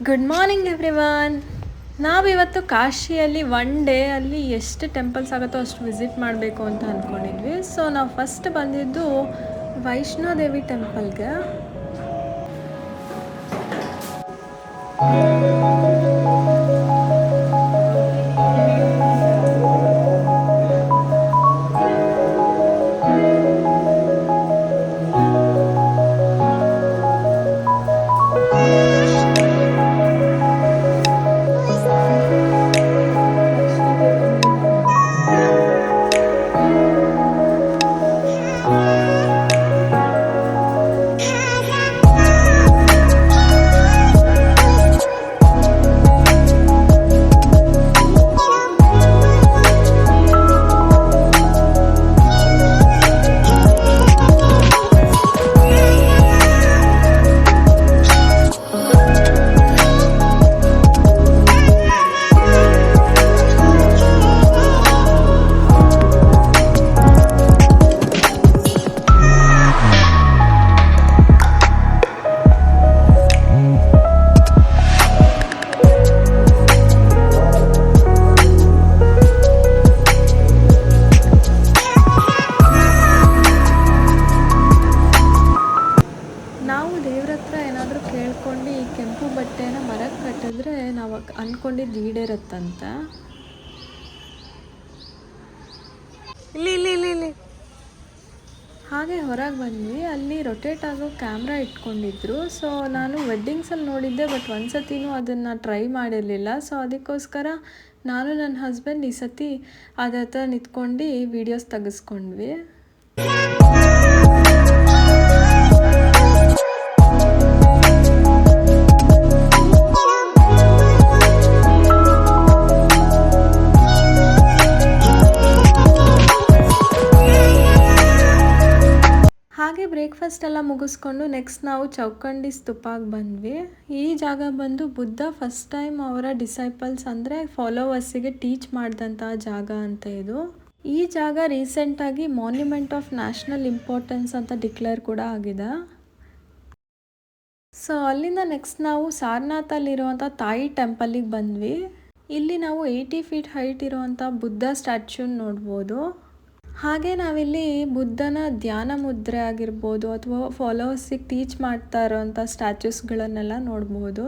Good morning everyone. ನಾವಿವತ್ತು ಕಾಶಿಯಲ್ಲಿ one day ಅಲ್ಲಿ ಎಷ್ಟು ಟೆಂಪಲ್ಸ್ ಆಗುತ್ತೋ ಅಷ್ಟು ವಿಸಿಟ್ ಮಾಡಬೇಕು ಅಂತ ಅಂದ್ಕೊಂಡಿದ್ವಿ. ಸೊ ನಾವು ಫಸ್ಟ್ ಬಂದಿದ್ದು ವೈಷ್ಣೋದೇವಿ ಟೆಂಪಲ್ಗೆ. ನಾವು ದೇವ್ರ ಹತ್ರ ಏನಾದರೂ ಕೇಳ್ಕೊಂಡು ಈ ಕೆಂಪು ಬಟ್ಟೆನ ಮರಕ್ಕೆ ಕಟ್ಟಿದ್ರೆ ನಾವು ಅಂದ್ಕೊಂಡಿದ್ದು ಈಡೇರುತ್ತಂತ. ಇಲ್ಲಿ ಹಾಗೆ ಹೊರಗೆ ಬಂದ್ವಿ. ಅಲ್ಲಿ ರೊಟೇಟ್ ಆಗೋ ಕ್ಯಾಮ್ರಾ ಇಟ್ಕೊಂಡಿದ್ರು. ಸೊ ನಾನು ವೆಡ್ಡಿಂಗ್ಸಲ್ಲಿ ನೋಡಿದ್ದೆ, ಬಟ್ ಒಂದ್ಸತಿನೂ ಅದನ್ನು ಟ್ರೈ ಮಾಡಿರಲಿಲ್ಲ. ಸೊ ಅದಕ್ಕೋಸ್ಕರ ನಾನು ನನ್ನ ಹಸ್ಬೆಂಡ್ ಈ ಸತಿ ಅದ್ರ ಹತ್ರ ನಿಂತ್ಕೊಂಡು ವೀಡಿಯೋಸ್ ತೆಗೆಸ್ಕೊಂಡ್ವಿ. ಹಾಗೆ ಬ್ರೇಕ್ಫಾಸ್ಟ್ ಎಲ್ಲ ಮುಗಿಸ್ಕೊಂಡು ನೆಕ್ಸ್ಟ್ ನಾವು ಚೌಕಂಡಿ ಸ್ತೂಪಾಗೆ ಬಂದ್ವಿ. ಈ ಜಾಗ ಬಂದು ಬುದ್ಧ ಫಸ್ಟ್ ಟೈಮ್ ಅವರ ಡಿಸೈಪಲ್ಸ್ ಅಂದರೆ ಫಾಲೋವರ್ಸಿಗೆ ಟೀಚ್ ಮಾಡಿದಂಥ ಜಾಗ ಅಂತ ಇದು. ಈ ಜಾಗ ರೀಸೆಂಟಾಗಿ ಮಾನ್ಯುಮೆಂಟ್ ಆಫ್ ನ್ಯಾಷನಲ್ ಇಂಪಾರ್ಟೆನ್ಸ್ ಅಂತ ಡಿಕ್ಲೇರ್ ಕೂಡ ಆಗಿದೆ. ಸೊ ಅಲ್ಲಿಂದ ನೆಕ್ಸ್ಟ್ ನಾವು ಸಾರನಾಥಲ್ಲಿರುವಂಥ ತಾಯಿ ಟೆಂಪಲಿಗೆ ಬಂದ್ವಿ. ಇಲ್ಲಿ ನಾವು 80 ಫೀಟ್ ಹೈಟ್ ಇರುವಂಥ ಬುದ್ಧ ಸ್ಟ್ಯಾಚ್ಯೂನ ನೋಡ್ಬೋದು. ಹಾಗೆ ನಾವಿಲ್ಲಿ ಬುದ್ಧನ ಧ್ಯಾನ ಮುದ್ರೆ ಆಗಿರ್ಬೋದು ಅಥವಾ ಫಾಲೋವರ್ಸಿಗೆ ಟೀಚ್ ಮಾಡ್ತಾ ಇರೋವಂಥ ಸ್ಟ್ಯಾಚ್ಯೂಸ್ಗಳನ್ನೆಲ್ಲ ನೋಡ್ಬೋದು.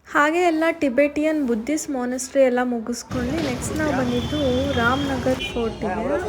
ಹಾಗೆ ಎಲ್ಲ ಟಿಬೆಟಿಯನ್ ಬುದ್ಧಿಸ್ಟ್ ಮೊನಾಸ್ಟ್ರಿ ಎಲ್ಲ ಮುಗಿಸ್ಕೊಂಡು ನೆಕ್ಸ್ಟ್ ನಾವು ಬಂದಿದ್ದು ರಾಮನಗರ್ ಫೋರ್ಟಿಗೆ.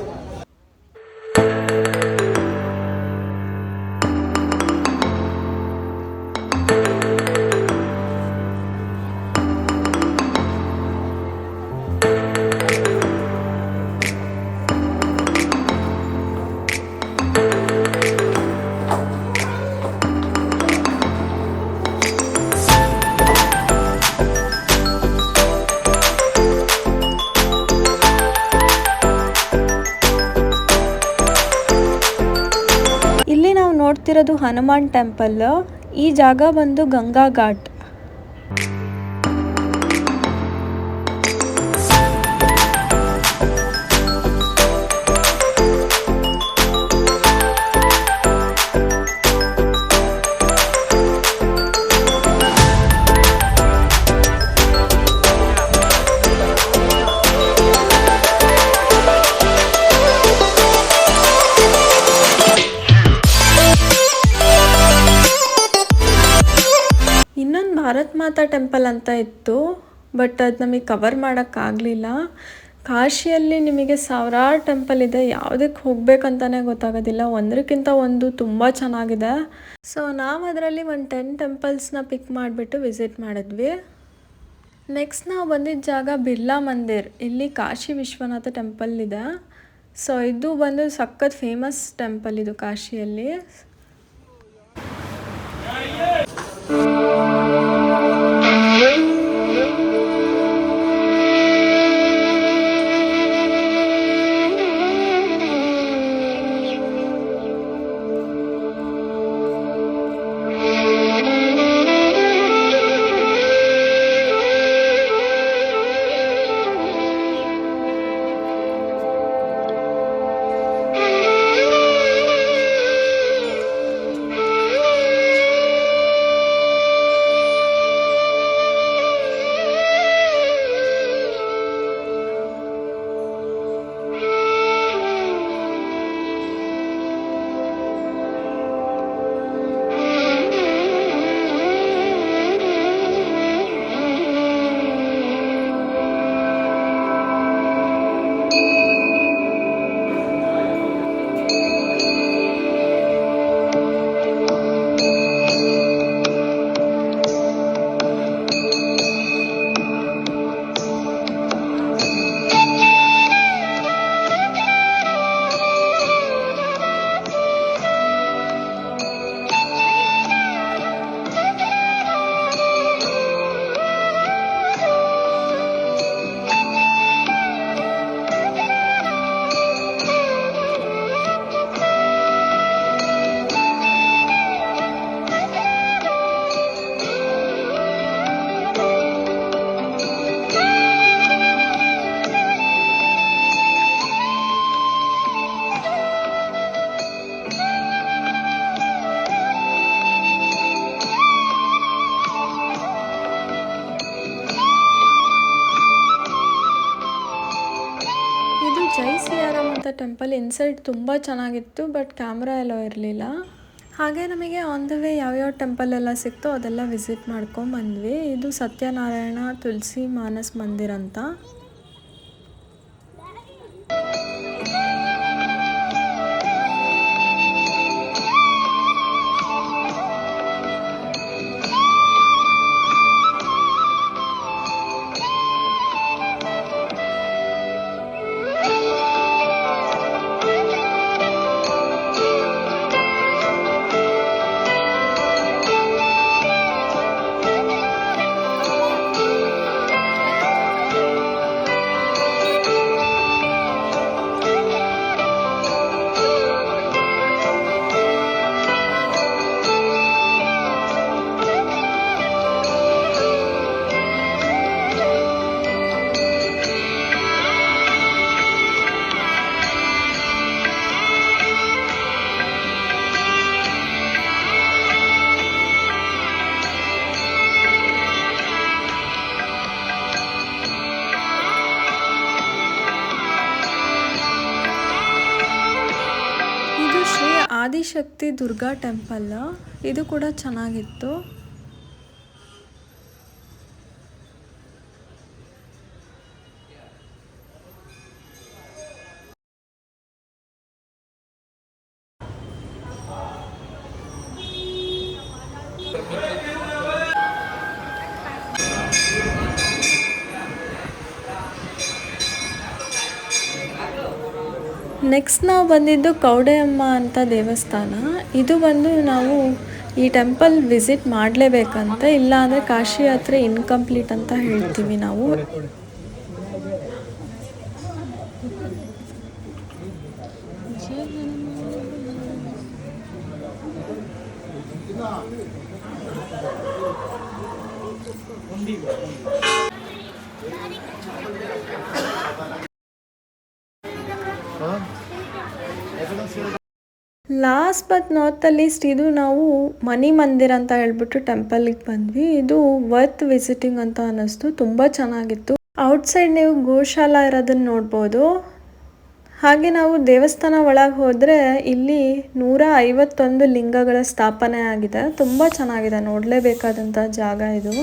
ನೋಡ್ತಿರೋದು ಹನುಮಾನ್ ಟೆಂಪಲ್. ಈ ಜಾಗ ಬಂದು ಗಂಗಾ ಘಾಟ್. ವಿಶ್ವನಾಥ ಟೆಂಪಲ್ ಅಂತ ಇತ್ತು, ಬಟ್ ಅದು ನಮಗೆ ಕವರ್ ಮಾಡೋಕ್ಕಾಗಲಿಲ್ಲ. ಕಾಶಿಯಲ್ಲಿ ನಿಮಗೆ ಸಾವಿರಾರು ಟೆಂಪಲ್ ಇದೆ, ಯಾವುದಕ್ಕೆ ಹೋಗ್ಬೇಕಂತಲೇ ಗೊತ್ತಾಗೋದಿಲ್ಲ. ಒಂದಕ್ಕಿಂತ ಒಂದು ತುಂಬ ಚೆನ್ನಾಗಿದೆ. ಸೊ ನಾವು ಅದರಲ್ಲಿ ಒಂದು 10 ಟೆಂಪಲ್ಸ್ನ ಪಿಕ್ ಮಾಡಿಬಿಟ್ಟು ವಿಸಿಟ್ ಮಾಡಿದ್ವಿ. ನೆಕ್ಸ್ಟ್ ನಾವು ಬಂದಿದ್ದ ಜಾಗ ಬಿರ್ಲಾ ಮಂದಿರ್. ಇಲ್ಲಿ ಕಾಶಿ ವಿಶ್ವನಾಥ ಟೆಂಪಲ್ ಇದೆ. ಸೊ ಇದು ಬಂದು ಸಖತ್ ಫೇಮಸ್ ಟೆಂಪಲ್ ಇದು ಕಾಶಿಯಲ್ಲಿ. ಜೈ ಸಿಯಾರಾಮ್ ಅಂತ ಟೆಂಪಲ್ ಇನ್ಸೈಡ್ ತುಂಬ ಚೆನ್ನಾಗಿತ್ತು, ಬಟ್ ಕ್ಯಾಮ್ರಾ ಎಲ್ಲ ಇರಲಿಲ್ಲ. ಹಾಗೆ ನಮಗೆ ಆನ್ ದ ವೇ ಯಾವ್ಯಾವ ಟೆಂಪಲ್ ಎಲ್ಲ ಸಿಕ್ತೋ ಅದೆಲ್ಲ ವಿಸಿಟ್ ಮಾಡ್ಕೊಂಡ್ಬಂದ್ವಿ. ಇದು ಸತ್ಯನಾರಾಯಣ ತುಳಸಿ ಮಾನಸ್ ಮಂದಿರ್ ಅಂತ. ಆದಿಶಕ್ತಿ ದುರ್ಗಾ ಟೆಂಪಲ್, ಇದು ಕೂಡ ಚೆನ್ನಾಗಿತ್ತು. ನೆಕ್ಸ್ಟ್ ನಾವು ಬಂದಿದ್ದು ಕೌಡೆಯಮ್ಮ ಅಂತ ದೇವಸ್ಥಾನ. ಇದು ಬಂದು ನಾವು ಈ ಟೆಂಪಲ್ ವಿಸಿಟ್ ಮಾಡಲೇಬೇಕಂತ, ಇಲ್ಲ ಅಂದರೆ ಕಾಶಿ ಯಾತ್ರೆ ಇನ್ಕಂಪ್ಲೀಟ್ ಅಂತ ಹೇಳ್ತೀವಿ ನಾವು. Last but not the least ಇದು ನಾವು ಮನಿ ಮಂದಿರ್ ಅಂತ ಹೇಳ್ಬಿಟ್ಟು ಟೆಂಪಲ್ಗೆ ಬಂದ್ವಿ. ಇದು ವರ್ತ್ ವಿಸಿಟಿಂಗ್ ಅಂತ ಅನ್ನಿಸ್ತು, ತುಂಬ ಚೆನ್ನಾಗಿತ್ತು. ಔಟ್ಸೈಡ್ ನೀವು ಗೋಶಾಲಾ ಇರೋದನ್ನ ನೋಡ್ಬೋದು. ಹಾಗೆ ನಾವು ದೇವಸ್ಥಾನ ಒಳಗೆ ಹೋದರೆ ಇಲ್ಲಿ 151 ಲಿಂಗಗಳ ಸ್ಥಾಪನೆ ಆಗಿದೆ. ತುಂಬ ಚೆನ್ನಾಗಿದೆ, ನೋಡಲೇಬೇಕಾದಂಥ ಜಾಗ ಇದು.